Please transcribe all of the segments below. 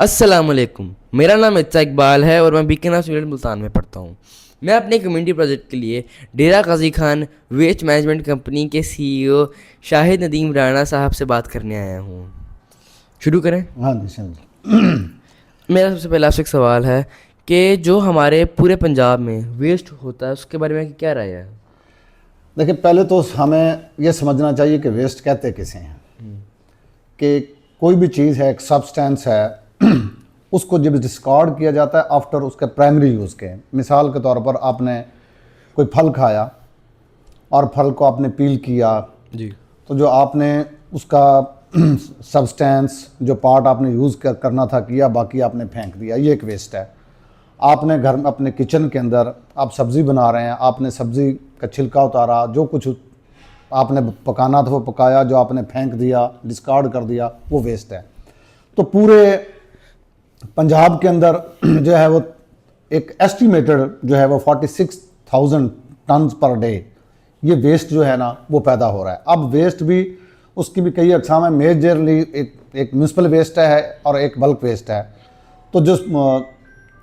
अस्सलामुअलैकुम। मेरा नाम इत्ता इकबाल है और मैं बीकानेर स्टूडेंट मुल्तान में पढ़ता हूँ। मैं अपने कम्युनिटी प्रोजेक्ट के लिए डेरा Ghazi Khan waste management company के सीईओ शाहिद नदीम राणा साहब से बात करने आया हूँ। शुरू करें। हाँ जी सर। मेरा सबसे पहला आपसे एक सवाल है कि जो हमारे पूरे पंजाब में वेस्ट होता है उसके बारे में क्या राय है? देखिए, पहले तो हमें यह समझना चाहिए कि वेस्ट कहते किसे हैं। कि कोई भी चीज़ है, एक सब्सटेंस है उसको जब डिस्कार्ड किया जाता है आफ्टर उसके प्राइमरी यूज़ के। मिसाल के तौर पर आपने कोई फल खाया और फल को आपने पील किया, जी। तो जो आपने उसका सब्सटेंस जो पार्ट आपने यूज़ करना था किया, बाकी आपने फेंक दिया, ये एक वेस्ट है। आपने घर में अपने किचन के अंदर आप सब्ज़ी बना रहे हैं, आपने सब्ज़ी का छिलका उतारा, जो कुछ आपने पकाना था वो पकाया, जो आपने फेंक दिया, डिस्कार्ड कर दिया, वो वेस्ट है। तो पूरे पंजाब के अंदर जो है वो एक एस्टिमेटेड जो है वो 46,000 टन पर डे ये वेस्ट जो है ना वो पैदा हो रहा है। अब वेस्ट भी उसकी भी कई अकसाम है। मेजरली एक म्यूनसिपल वेस्ट है और एक बल्क वेस्ट है। तो जो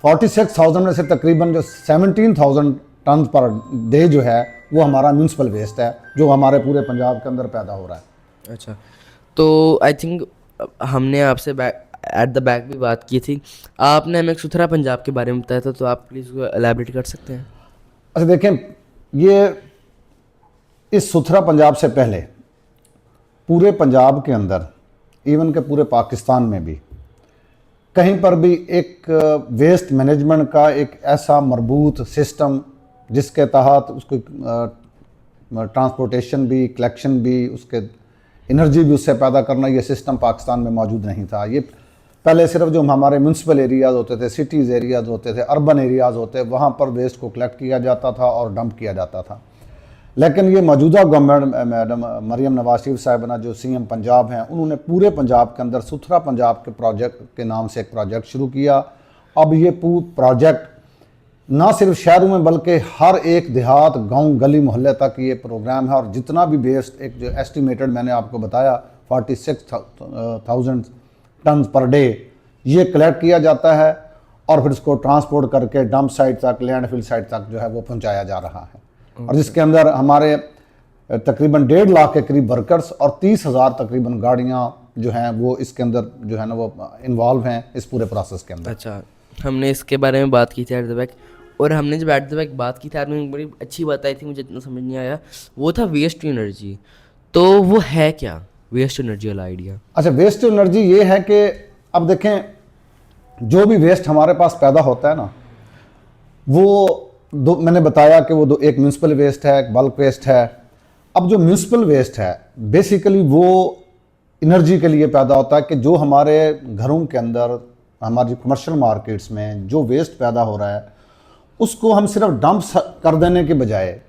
46,000 में से तकरीबन जो 17,000 टन पर डे जो है वो हमारा म्यूनसिपल वेस्ट है, जो हमारे पूरे पंजाब के अंदर पैदा हो रहा है। अच्छा, तो आई थिंक हमने आपसे एट द बैक भी बात की थी। आपने हमें एक सुथरा पंजाब के बारे में बताया था, तो आप प्लीज़ एलैबोरेट कर सकते हैं? अच्छा देखें, ये इस सुथरा पंजाब से पहले पूरे पंजाब के अंदर, इवन के पूरे पाकिस्तान में भी कहीं पर भी एक वेस्ट मैनेजमेंट का एक ऐसा मरबूत सिस्टम जिसके तहत उसको ट्रांसपोर्टेशन भी, कलेक्शन भी, उसके एनर्जी भी उससे पैदा करना, ये सिस्टम पाकिस्तान में मौजूद नहीं था। ये पहले सिर्फ जो हमारे म्यूनसिपल एरियाज़ होते थे, सिटीज़ एरियाज़ होते थे, अर्बन एरियाज़ होते, वहाँ पर वेस्ट को कलेक्ट किया जाता था और डंप किया जाता था। लेकिन ये मौजूदा गवर्नमेंट मैडम मरियम नवाज शरीफ साहिबाना जो सीएम पंजाब हैं, उन्होंने पूरे पंजाब के अंदर सुथरा पंजाब के प्रोजेक्ट के नाम से एक प्रोजेक्ट शुरू किया। अब ये प्रोजेक्ट ना सिर्फ शहरों में बल्कि हर एक देहात, गांव, गली, मोहल्ले तक ये प्रोग्राम है। और जितना भी वेस्ट एक जो एस्टिमेटेड मैंने आपको बताया 46,000 टन पर डे ये कलेक्ट किया जाता है और फिर उसको ट्रांसपोर्ट करके डंप साइट तक, लैंडफिल साइट तक जो है वो पहुंचाया जा रहा है। और जिसके अंदर हमारे तकरीबन 1.5 लाख के करीब वर्कर्स और 30,000 तकरीबन गाड़ियाँ जो हैं वो इसके अंदर जो है ना वो इन्वॉल्व हैं इस पूरे प्रोसेस के अंदर। अच्छा, हमने इसके बारे में बात की थी एट द बैक, और हमने जब एट द बैक बात की थी आपने बड़ी अच्छी बात आई थी, मुझे इतना समझ नहीं आया। वो था वेस्ट टू एनर्जी। तो वो है क्या वेस्ट टू एनर्जी वाला आइडिया? अच्छा, वेस्ट टू एनर्जी ये है कि अब देखें, जो भी वेस्ट हमारे पास पैदा होता है ना, वो दो मैंने बताया कि वो दो, एक म्यूनसिपल वेस्ट है, एक बल्क वेस्ट है। अब जो म्यूनसिपल वेस्ट है बेसिकली वो एनर्जी के लिए पैदा होता है कि जो हमारे घरों के अंदर, हमारी कमर्शियल मार्केट्स में जो वेस्ट पैदा हो रहा है उसको हम सिर्फ डंप कर देने के बजाय,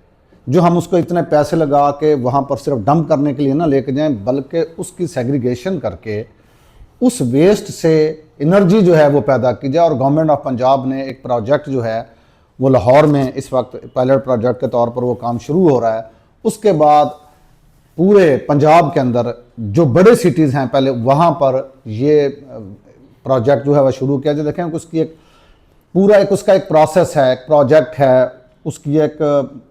जो हम उसको इतने पैसे लगा के वहाँ पर सिर्फ डंप करने के लिए ना लेके जाएं, बल्कि उसकी सेग्रीगेशन करके उस वेस्ट से एनर्जी जो है वो पैदा की जाए। और गवर्नमेंट ऑफ पंजाब ने एक प्रोजेक्ट जो है वो लाहौर में इस वक्त पायलट प्रोजेक्ट के तौर पर वो काम शुरू हो रहा है। उसके बाद पूरे पंजाब के अंदर जो बड़े सिटीज़ हैं पहले वहाँ पर ये प्रोजेक्ट जो है वह शुरू किया जाए। देखें उसकी एक पूरा एक उसका एक प्रोसेस है, एक प्रोजेक्ट है, उसकी एक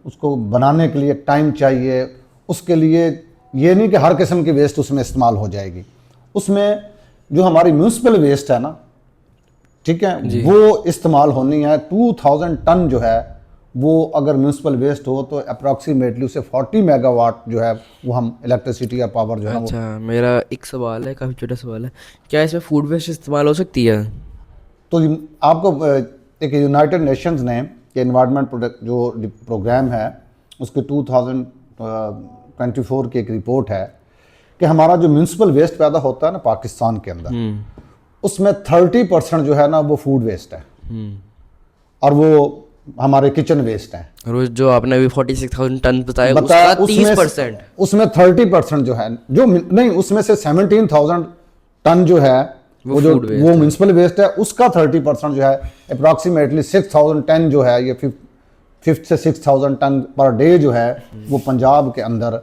उसको बनाने के लिए एक टाइम चाहिए। उसके लिए ये नहीं कि हर किस्म की वेस्ट उसमें इस्तेमाल हो जाएगी। उसमें जो हमारी म्यूनसिपल वेस्ट है ना, ठीक है, वो इस्तेमाल होनी है। 2000 टन जो है वो अगर म्यूनसिपल वेस्ट हो तो अप्रॉक्सीमेटली उसे 40 मेगावाट जो है वो हम इलेक्ट्रिसिटी या पावर जो है। अच्छा, मेरा एक सवाल है, काफ़ी छोटा सवाल है, क्या इसमें फूड वेस्ट इस्तेमाल हो सकती है? तो आपको एक यूनाइटेड नेशंस ने एनवायरनमेंट प्रोटेक्ट जो प्रोग्राम है उसके 2024 की एक रिपोर्ट है कि हमारा जो म्यूनसिपल वेस्ट पैदा होता है ना पाकिस्तान के अंदर, उसमें 30% जो है ना वो फूड वेस्ट है और वो हमारे किचन वेस्ट है। रोज जो आपने अभी 46,000 टन बताया उसका 30%, उसमें 30% जो है जो नहीं, उसमें से 17,000 टन जो है वो म्यूनसिपल वेस्ट है, उसका 30% जो है अप्रॉक्सीमेटली 6,000 टन जो है ये 5 से 6,000 टन पर डे जो है वो पंजाब के अंदर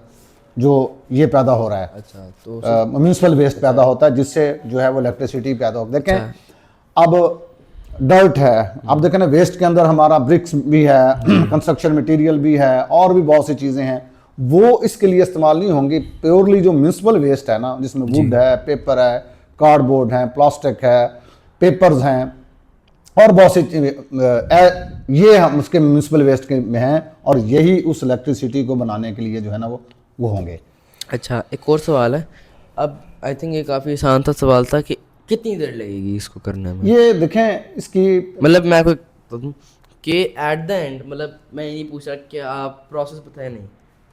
जो ये पैदा हो रहा है। अच्छा, तो म्यूनसिपल वेस्ट पैदा होता है जिससे जो है वो इलेक्ट्रिसिटी पैदा होती है। देखें अब डर्ट है, अब देखें ना वेस्ट के अंदर हमारा ब्रिक्स भी है, कंस्ट्रक्शन मटेरियल भी है, और भी बहुत सी चीज़ें हैं, वो इसके लिए इस्तेमाल नहीं होंगी। प्योरली जो म्यूनसिपल वेस्ट है ना, जिसमें वुड है, पेपर है, कार्डबोर्ड है, प्लास्टिक है, पेपर्स हैं, और बहुत सी ये हम उसके म्यूनसिपल वेस्ट के में हैं, और यही उस इलेक्ट्रिसिटी को बनाने के लिए जो है ना वो होंगे। अच्छा, एक और सवाल है। अब आई थिंक ये काफ़ी आसान था सवाल था कि कितनी देर लगेगी इसको करने में? ये देखें इसकी मतलब मैं आपको बता दूं कि एट द एंड, मतलब मैं ये नहीं पूछा कि आप प्रोसेस बताया, नहीं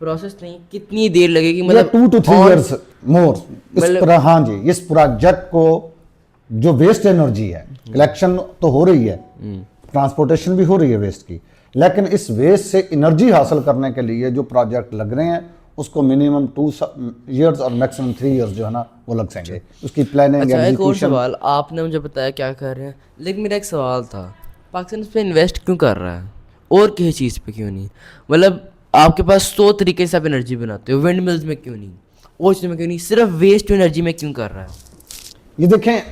प्रोसेस नहीं, कितनी देर लगेगी, मतलब 2 to 3 on- years मोर हाँ जी, इस प्रोजेक्ट को जो वेस्ट एनर्जी है, कलेक्शन तो हो रही है, ट्रांसपोर्टेशन भी हो रही है वेस्ट की, लेकिन इस वेस्ट से एनर्जी हासिल करने के लिए जो प्रोजेक्ट लग रहे हैं उसको मिनिमम 2 years और मैक्सिमम 3 years जो है ना वो लग जाएंगे। उसकी प्लानिंग, अच्छा, एक और एग्जीक्यूशन। सवाल, आपने मुझे बताया क्या कर रहे हैं, लेकिन मेरा एक सवाल था, पाकिस्तान इस पे इन्वेस्ट क्यों कर रहा है और किसी चीज़ पे क्यों नहीं? मतलब आपके पास 100 तरीके से आप एनर्जी बनाते हो, विंड मिल्स में क्यों नहीं, और चीज़ में क्यों नहीं, सिर्फ वेस्ट एनर्जी में क्यों कर रहा है? ये देखें,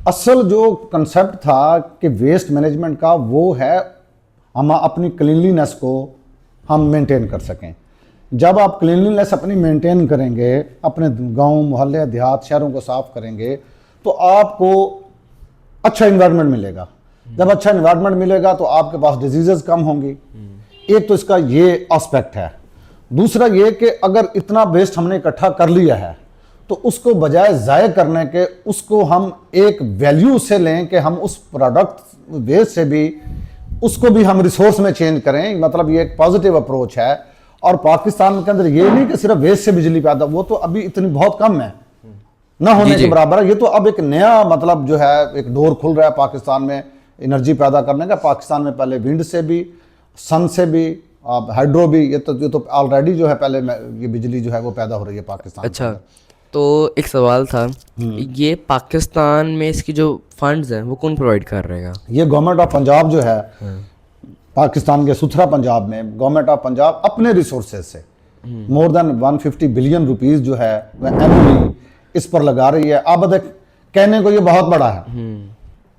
असल जो कंसेप्ट था कि वेस्ट मैनेजमेंट का, वो है हम अपनी क्लीनलीनेस को हम मेंटेन कर सकें। जब आप क्लीनलीनेस अपनी मेंटेन करेंगे, अपने गांव, मोहल्ले, देहात, शहरों को साफ करेंगे, तो आपको अच्छा इन्वायरमेंट मिलेगा। जब अच्छा इन्वायरमेंट मिलेगा तो आपके पास डिजीजेस कम होंगी। एक तो इसका ये एस्पेक्ट है। दूसरा ये कि अगर इतना वेस्ट हमने इकट्ठा कर लिया है तो उसको बजाय ज़ाय करने के, उसको हम एक वैल्यू से लें कि हम उस प्रोडक्ट वेस्ट से भी उसको भी हम रिसोर्स में चेंज करें। मतलब ये एक पॉजिटिव अप्रोच है। और पाकिस्तान के अंदर ये नहीं कि सिर्फ वेस्ट से बिजली पैदा, वो तो अभी इतनी बहुत कम है, ना होने के बराबर है। ये तो अब एक नया मतलब जो है एक डोर खुल रहा है पाकिस्तान में एनर्जी पैदा करने का। पाकिस्तान में पहले विंड से भी, सन से भी, हाइड्रो भी, ये तो ऑलरेडी जो है पहले ये बिजली जो है वो पैदा हो रही है पाकिस्तान। अच्छा, तो एक सवाल था, ये पाकिस्तान में इसकी जो फंड्स हैं वो कौन प्रोवाइड कर रहेगा? ये गवर्नमेंट ऑफ पंजाब जो है, पाकिस्तान के सुथरा पंजाब में गवर्नमेंट ऑफ पंजाब अपने रिसोर्सेज से मोर देन 150 बिलियन रुपीस जो है वह एनुअली इस पर लगा रही है। अब देख, कहने को ये बहुत बड़ा है,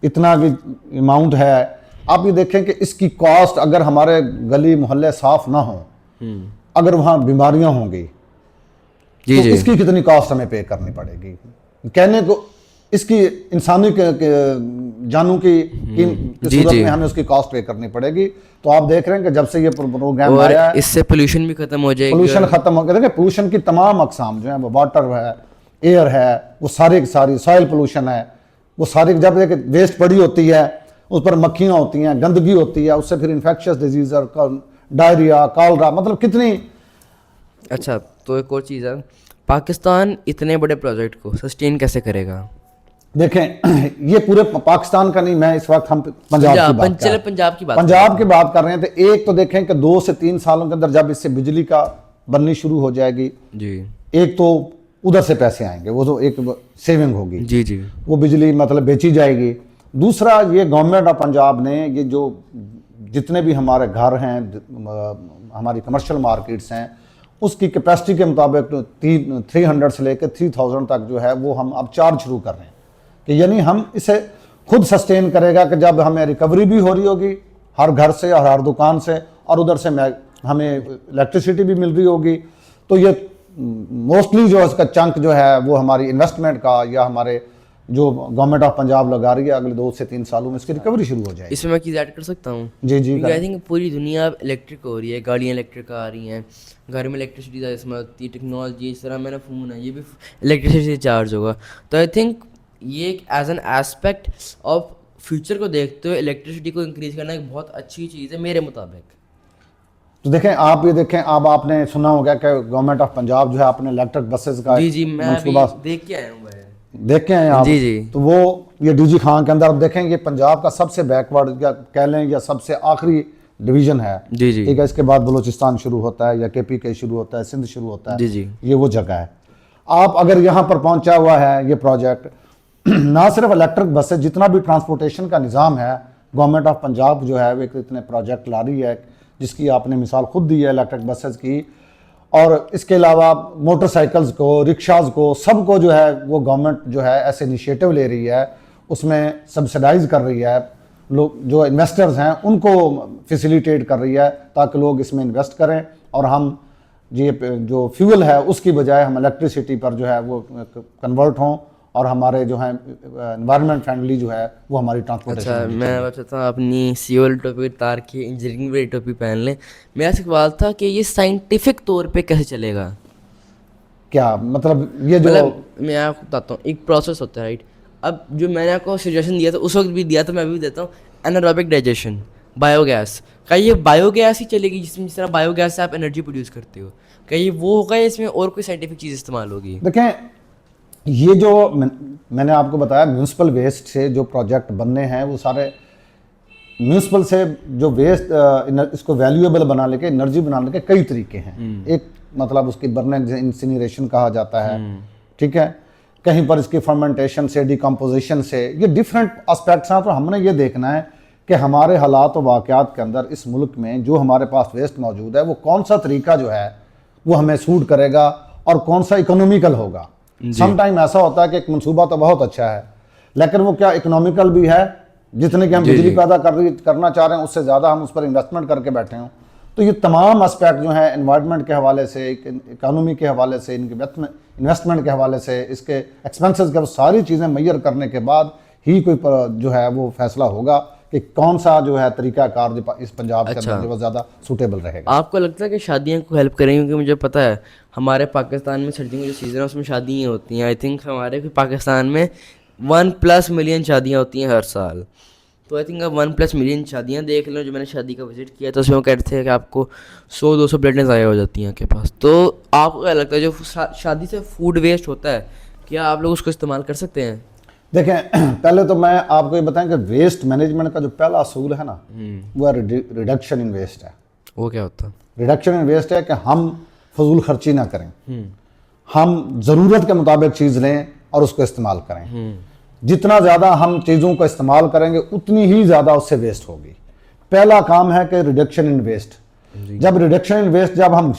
इतना भी अमाउंट है। आप ये देखें कि इसकी कॉस्ट, अगर हमारे गली मोहल्ले साफ ना हो, अगर वहाँ बीमारियां होंगी, तो इसकी कितनी कॉस्ट हमें पे करनी पड़ेगी। कहने को इसकी इंसानी जानू की सूरत में हमें उसकी कॉस्ट पे करनी पड़ेगी। तो आप देख रहे हैं कि जब से ये प्रोग्राम आया है, इससे पोल्यूशन भी खत्म हो जाएगा। पोल्यूशन खत्म हो गया। पोल्यूशन की तमाम अकसाम जो है, वो वाटर है, एयर है, वो सारी सॉइल पोल्यूशन है, वो सारी, जब एक वेस्ट पड़ी होती है उस पर मक्खियाँ होती हैं, गंदगी होती है, उससे फिर इन्फेक्शियस डिजीज और डायरिया, कॉलरा, मतलब कितनी। अच्छा, तो एक और चीज़ है, पाकिस्तान इतने बड़े प्रोजेक्ट को सस्टेन कैसे करेगा? देखें, ये पूरे पाकिस्तान का नहीं, मैं इस वक्त हम पंजाब की बात कर रहे हैं। पंजाब की बात कर रहे हैं। तो एक तो देखें कि 2 से 3 सालों के अंदर जब इससे बिजली का बननी शुरू हो जाएगी जी, एक तो उधर से पैसे आएंगे, वो तो एक सेविंग होगी जी जी, वो बिजली मतलब बेची जाएगी। दूसरा, ये गवर्नमेंट ऑफ पंजाब ने ये जो जितने भी हमारे घर हैं, हमारी कमर्शियल मार्केट्स हैं, उसकी कैपेसिटी के मुताबिक 300 से लेकर 3000 तक जो है वो हम अब चार्ज शुरू कर रहे हैं। कि यानी हम इसे खुद सस्टेन करेगा कि जब हमें रिकवरी भी हो रही होगी हर घर से और हर दुकान से, और उधर से हमें इलेक्ट्रिसिटी भी मिल रही होगी, तो ये मोस्टली जो इसका चंक जो है वो हमारी इन्वेस्टमेंट का या हमारे जो गवर्नमेंट ऑफ पंजाब लगा रही है, अगले 2 से 3 सालों में इसकी रिकवरी शुरू हो जाएगी। इसमें मैं चीज़ ऐड कर सकता हूँ? जी जी, आई थिंक पूरी दुनिया अब इलेक्ट्रिक हो रही है, गाड़ियाँ इलेक्ट्रिक आ रही हैं, घर में इलेक्ट्रिसिटी ज़्यादा इस्तेमाल होती है, टेक्नोलॉजी, इस तरह मेरा फ़ोन है ये भी इलेक्ट्रिसिटी से चार्ज होगा। तो आई थिंक ये एक as an aspect of future को देखते हुए इलेक्ट्रिसिटी को इंक्रीज करना एक बहुत अच्छी चीज़ है मेरे मुताबिक। तो देखें, आप ये देखें, अब आपने सुना होगा कि गवर्नमेंट ऑफ पंजाब जो है अपने इलेक्ट्रिक बसेस का जी जी, मैं अभी देख के आया हूँ भाई, देख के आए आप? जी जी। तो वो ये डीजी खान के अंदर आप देखें, ये पंजाब का सबसे बैकवर्ड या कह लें या सबसे आखिरी डिवीजन है। जी जी, ठीक है, इसके बाद बलूचिस्तान शुरू होता है या KPK शुरू होता है, सिंध शुरू होता है। जी जी, ये वो जगह है। आप अगर यहाँ पर पहुँचा हुआ है ये प्रोजेक्ट, ना सिर्फ इलेक्ट्रिक बसेस, जितना भी ट्रांसपोर्टेशन का निज़ाम है, गवर्नमेंट ऑफ पंजाब जो है वो एक इतने प्रोजेक्ट ला रही है, जिसकी आपने मिसाल खुद दी है इलेक्ट्रिक बसेस की। और इसके अलावा मोटरसाइकिल्स को, रिक्शाज को, सबको जो है वो गवर्नमेंट जो है ऐसे इनिशिएटिव ले रही है। उसमें सब्सिडाइज कर रही है, लोग जो इन्वेस्टर्स हैं उनको फैसिलिटेट कर रही है ताकि लोग इसमें इन्वेस्ट करें और हम ये जो फ्यूल है उसकी बजाय हम इलेक्ट्रिसिटी पर जो है वो कन्वर्ट हों और हमारे जो है एनवायरनमेंट फ्रेंडली जो है वो हमारी ट्रांसपोर्टेशन। अच्छा, मैं बताता हूँ अपनी सीओल टोपी उतार के इंजीनियरिंग वाली टोपी पहन लें। मेरा सवाल था कि ये साइंटिफिक तौर पे कैसे चलेगा? क्या मतलब ये जो मतलब मैं आपको बताता हूँ, एक प्रोसेस होता है, राइट? अब जो मैंने आपको सजेशन दिया था उस वक्त भी दिया था, मैं अभी भी देता हूँ, एनारोबिक डाइजेशन, बायोगैस। क्या ये बायोगैस ही चलेगी जिसमें जिस तरह बायोगैस से आप एनर्जी प्रोड्यूस करते हो? क्या ये वो होगा या इसमें और कोई साइंटिफिक चीज़ इस्तेमाल होगी? देखें, ये जो मैंने आपको बताया म्यूनिसिपल वेस्ट से जो प्रोजेक्ट बनने हैं वो सारे म्यूनिसिपल से जो वेस्ट इसको वैल्यूएबल बनाने के, एनर्जी बनाने के कई तरीके हैं। एक मतलब उसकी बर्निंग इंसिनरेशन कहा जाता है, ठीक है, कहीं पर इसकी फर्मेंटेशन से, डिकम्पोजिशन से, ये डिफरेंट एस्पेक्ट्स हैं। तो हमने ये देखना है कि हमारे हालात और वाक़यात के अंदर इस मुल्क में जो हमारे पास वेस्ट मौजूद है वो कौन सा तरीका जो है वो हमें सूट करेगा और कौन सा इकोनॉमिकल होगा। समटाइम ऐसा होता है कि एक मंसूबा तो बहुत अच्छा है लेकिन वो क्या इकोनॉमिकल भी है, जितने की हम बिजली पैदा करना चाह रहे हैं उससे ज़्यादा हम उस पर इन्वेस्टमेंट करके बैठे हों। तो ये तमाम एस्पेक्ट जो है एनवायरनमेंट के हवाले से, इकोनॉमी के हवाले से, इनके इन्वेस्टमेंट के हवाले से, इसके एक्सपेंसेस के, सारी चीज़ें मैयर करने के बाद ही कोई जो है वो फैसला होगा कि कौन सा जो है तरीकाकार इस पंजाब के अंदर जो ज़्यादा सूटेबल रहेगा। आपको लगता है कि शादियाँ को हेल्प करेंगी? क्योंकि मुझे पता है हमारे पाकिस्तान में सर्दियों की जो सीज़न है उसमें शादियाँ होती हैं। आई थिंक हमारे पाकिस्तान में 1+ मिलियन शादियाँ होती हैं हर साल। तो आई थिंक अब 1+ मिलियन शादियाँ देख लो। जो मैंने शादी का विजिट किया तो उसमें वो कहते थे कि आपको 100-200 प्लेटें ज़ाया हो जाती हैं आपके पास। तो आपको क्या लगता है जो शादी से फूड वेस्ट होता है, क्या आप लोग उसको इस्तेमाल कर सकते हैं? देखें, पहले तो मैं आपको ये बताएं कि वेस्ट मैनेजमेंट का जो पहला असूल है ना वो रिडक्शन इन वेस्ट है। वो क्या होता है? रिडक्शन इन वेस्ट है कि हम फजूल खर्ची ना करें, हम ज़रूरत के मुताबिक चीज़ लें और उसको इस्तेमाल करें। जितना ज़्यादा हम चीज़ों को इस्तेमाल करेंगे उतनी ही ज़्यादा उससे वेस्ट होगी। पहला काम है कि रिडक्शन इन वेस्ट। जब रिडक्शन इन वेस्ट, जब हम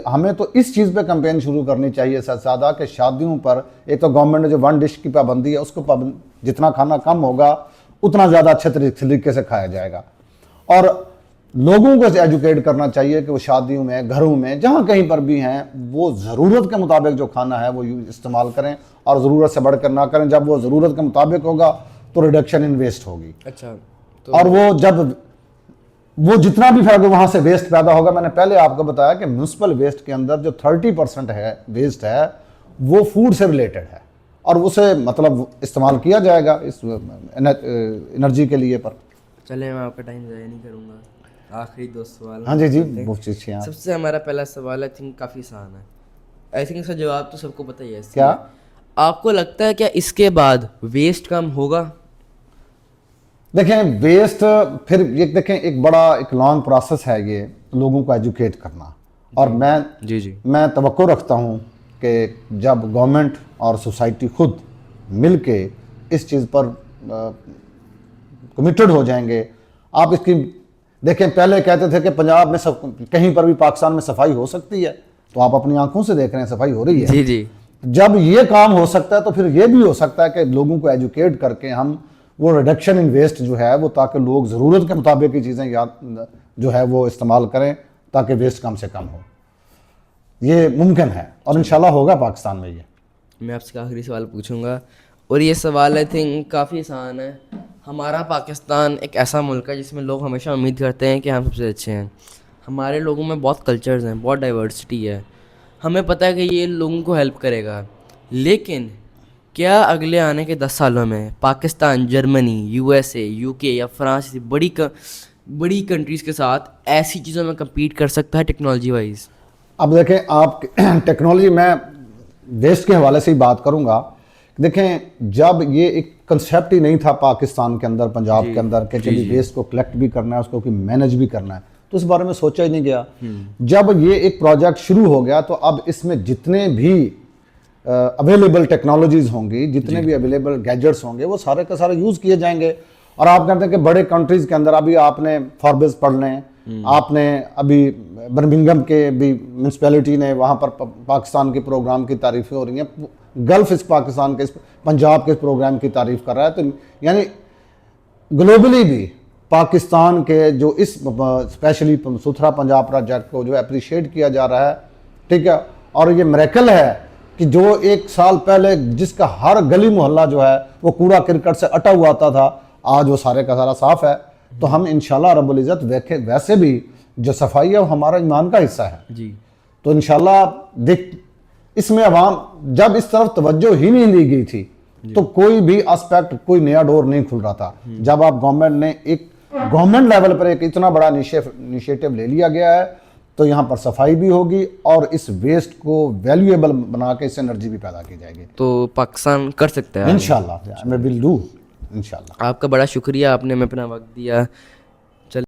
हमें तो इस चीज़ पे कैंपेन शुरू करनी चाहिए ज़्यादा कि शादियों पर एक तो गवर्नमेंट ने जो 1 डिश की पाबंदी है उसको जितना खाना कम होगा उतना ज़्यादा अच्छे तरीके से खाया जाएगा। और लोगों को एजुकेट करना चाहिए कि वो शादियों में, घरों में, जहाँ कहीं पर भी हैं वो ज़रूरत के मुताबिक जो खाना है वो इस्तेमाल करें और ज़रूरत से बढ़कर ना करें। जब वो ज़रूरत के मुताबिक होगा तो रिडक्शन इन वेस्ट होगी। अच्छा, तो और वो जितना भी वहाँ से वेस्ट पैदा होगा, मैंने पहले आपको बताया कि म्यूनिसिपल वेस्ट के अंदर जो 30% है वेस्ट है वो फूड से रिलेटेड है और उसे मतलब इस्तेमाल किया जाएगा इस एनर्जी के लिए। पर चले, मैं आपका टाइम ज़ाया नहीं करूँगा। आखिरी 2 सवाल। हाँ जी, पूछिए आप। सबसे हमारा पहला सवाल आई थिंक काफ़ी आसान है। आई थिंक इसका जवाब तो सबको पता ही है। क्या आपको लगता है क्या इसके बाद वेस्ट कम होगा? देखें, वेस्ट फिर ये देखें एक बड़ा एक लॉन्ग प्रोसेस है ये लोगों को एजुकेट करना। और मैं तवक्को रखता हूँ कि जब गवर्नमेंट और सोसाइटी खुद मिल के इस चीज़ पर कमिटेड हो जाएंगे। आप इसकी देखें, पहले कहते थे कि पंजाब में कहीं पर भी पाकिस्तान में सफाई हो सकती है, तो आप अपनी आंखों से देख रहे हैं सफाई हो रही है। जी। जब ये काम हो सकता है तो फिर ये भी हो सकता है कि लोगों को एजुकेट करके हम वो रिडक्शन इन वेस्ट जो है वो, ताकि लोग ज़रूरत के मुताबिक की चीज़ें जो है वो इस्तेमाल करें ताकि वेस्ट कम से कम हो। ये मुमकिन है और इंशाल्लाह होगा पाकिस्तान में। ये मैं आपसे आखिरी सवाल पूछूंगा और ये सवाल आई थिंक काफ़ी आसान है। हमारा पाकिस्तान एक ऐसा मुल्क है जिसमें लोग हमेशा उम्मीद करते हैं कि हम सबसे अच्छे हैं। हमारे लोगों में बहुत कल्चर्स हैं, बहुत डाइवर्सिटी है। हमें पता है कि ये लोगों को हेल्प करेगा, लेकिन क्या अगले आने के 10 सालों में पाकिस्तान, जर्मनी, USA, UK या फ्रांस जैसी बड़ी कंट्रीज़ के साथ ऐसी चीज़ों में कम्पीट कर सकता है टेक्नोलॉजी वाइज? अब देखें, आप टेक्नोलॉजी, मैं वेस्ट के हवाले से ही बात करूंगा। देखें, जब ये एक कंसेप्ट ही नहीं था पाकिस्तान के अंदर, पंजाब के अंदर कि चलिए वेस्ट को कलेक्ट भी करना है, उसको मैनेज भी करना है, तो इस बारे में सोचा ही नहीं गया। जब ये एक प्रोजेक्ट शुरू हो गया तो अब इसमें जितने भी अवेलेबल टेक्नोलॉजीज होंगी, जितने भी अवेलेबल गैजेट्स होंगे, वो सारे का सारे यूज़ किए जाएंगे। और आप कहते हैं कि बड़े कंट्रीज़ के अंदर, अभी आपने फॉर्ब्स पढ़ लें, आपने अभी बर्मिंघम के भी म्यूनसिपैलिटी ने वहाँ पर पाकिस्तान के प्रोग्राम की तारीफ़ें हो रही हैं। गल्फ इस पाकिस्तान के, इस पंजाब के इस प्रोग्राम की तारीफ कर रहा है। तो यानी ग्लोबली भी पाकिस्तान के जो इस स्पेशली सुथरा पंजाब प्रोजेक्ट को जो अप्रिशिएट किया जा रहा है, ठीक है। और ये मिरेकल है कि जो 1 साल पहले जिसका हर गली मोहल्ला जो है वो कूड़ा करकट से अटा हुआ आता था, आज वो सारे का सारा साफ है। तो हम इंशाल्लाह रब्बुल इज़्ज़त वैसे भी जो सफाई है वो हमारा ईमान का हिस्सा है जी। तो इंशाल्लाह देख, इसमें अवाम जब इस तरफ तवज्जो ही नहीं दी गई थी तो कोई भी एस्पेक्ट, कोई नया डोर नहीं खुल रहा था। जब आप गवर्नमेंट ने एक गवर्नमेंट लेवल पर एक इतना बड़ा इनिशिएटिव ले लिया गया है तो यहाँ पर सफाई भी होगी और इस वेस्ट को वैल्यूएबल बना के इससे एनर्जी भी पैदा की जाएगी। तो पाकिस्तान कर सकता है इंशाल्लाह, मैं विल डू इंशाल्लाह। आपका बड़ा शुक्रिया, आपने हमें अपना वक्त दिया।